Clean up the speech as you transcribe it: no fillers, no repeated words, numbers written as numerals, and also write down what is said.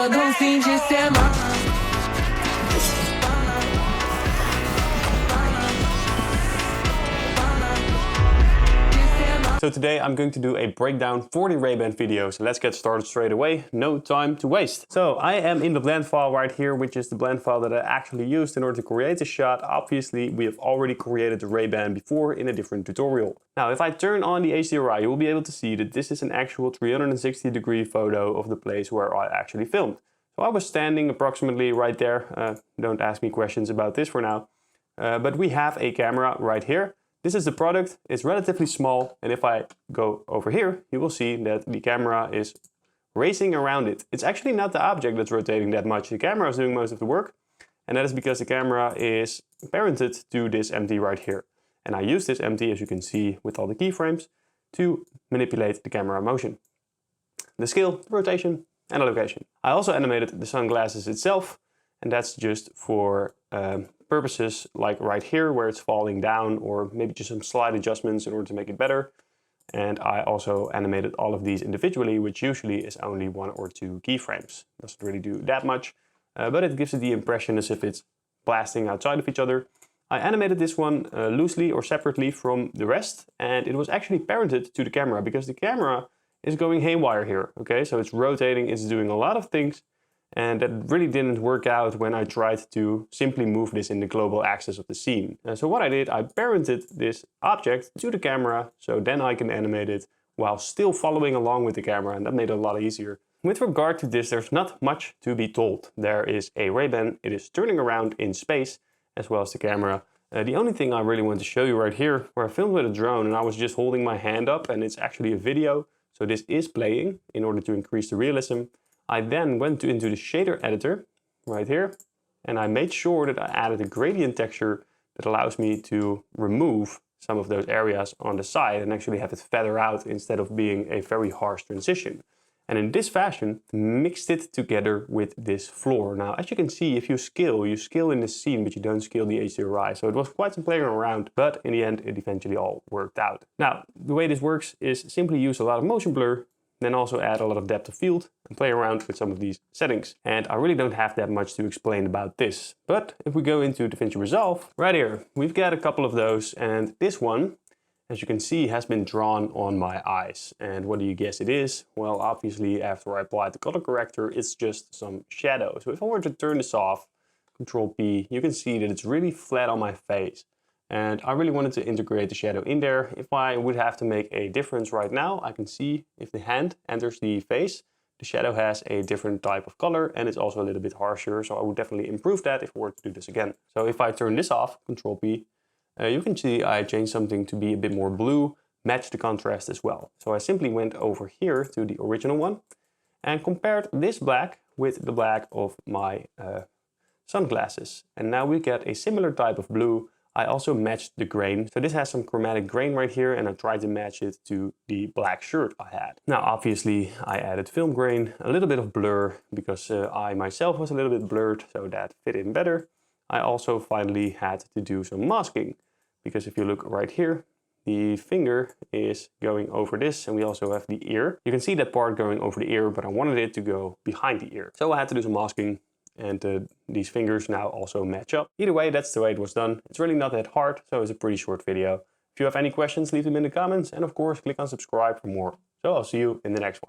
So today I'm going to do a breakdown for the Ray-Ban video. So let's get started straight away. No time to waste. So I am in the blend file right here, which is the blend file that I actually used in order to create the shot. Obviously, we have already created the Ray-Ban before in a different tutorial. Now, if I turn on the HDRI, you will be able to see that this is an actual 360-degree photo of the place where I actually filmed. So I was standing approximately right there. Don't ask me questions about this for now. But we have a camera right here. This is the product. It's relatively small, and if I go over here, you will see that the camera is racing around it. It's actually not the object that's rotating that much. The camera is doing most of the work, and that is because the camera is parented to this MD right here. And I use this MD, as you can see, with all the keyframes to manipulate the camera motion, the scale, the rotation, and the location. I also animated the sunglasses itself, and that's just for purposes like right here where it's falling down, or maybe just some slight adjustments in order to make it better. And I also animated all of these individually, which usually is only 1 or 2 keyframes. Doesn't really do that much, but it gives it the impression as if it's blasting outside of each other. I animated this one loosely or separately from the rest, and it was actually parented to the camera because the camera is going haywire here. Okay, so it's rotating, it's doing a lot of things. And that really didn't work out when I tried to simply move this in the global axis of the scene. So what I did, I parented this object to the camera, so then I can animate it while still following along with the camera, and that made it a lot easier. With regard to this, there's not much to be told. There is a Ray-Ban, it is turning around in space, as well as the camera. The only thing I really want to show you right here, where I filmed with a drone and I was just holding my hand up, and it's actually a video, so this is playing in order to increase the realism. I then went into the shader editor right here, and I made sure that I added a gradient texture that allows me to remove some of those areas on the side and actually have it feather out instead of being a very harsh transition. And in this fashion, mixed it together with this floor. Now, as you can see, if you scale in the scene, but you don't scale the HDRI. So it was quite some playing around, but in the end, it eventually all worked out. Now, the way this works is simply use a lot of motion blur, then also add a lot of depth of field and play around with some of these settings. And I really don't have that much to explain about this. But if we go into DaVinci Resolve, right here, we've got a couple of those. And this one, as you can see, has been drawn on my eyes. And what do you guess it is? Well, obviously, after I applied the color corrector, it's just some shadow. So if I were to turn this off, Control P, you can see that it's really flat on my face. And I really wanted to integrate the shadow in there. If I would have to make a difference right now, I can see if the hand enters the face, the shadow has a different type of color and it's also a little bit harsher. So I would definitely improve that if I were to do this again. So if I turn this off, Control P, you can see I changed something to be a bit more blue, match the contrast as well. So I simply went over here to the original one and compared this black with the black of my sunglasses. And now we get a similar type of blue. I also matched the grain. So this has some chromatic grain right here, and I tried to match it to the black shirt I had. Now, obviously, I added film grain, a little bit of blur, because I myself was a little bit blurred, so that fit in better. I also finally had to do some masking, because if you look right here, the finger is going over this, and we also have the ear. You can see that part going over the ear, but I wanted it to go behind the ear. So I had to do some masking. And these fingers now also match up. Either way, that's the way it was done. It's really not that hard, so it's a pretty short video. If you have any questions, leave them in the comments. And of course, click on subscribe for more. So I'll see you in the next one.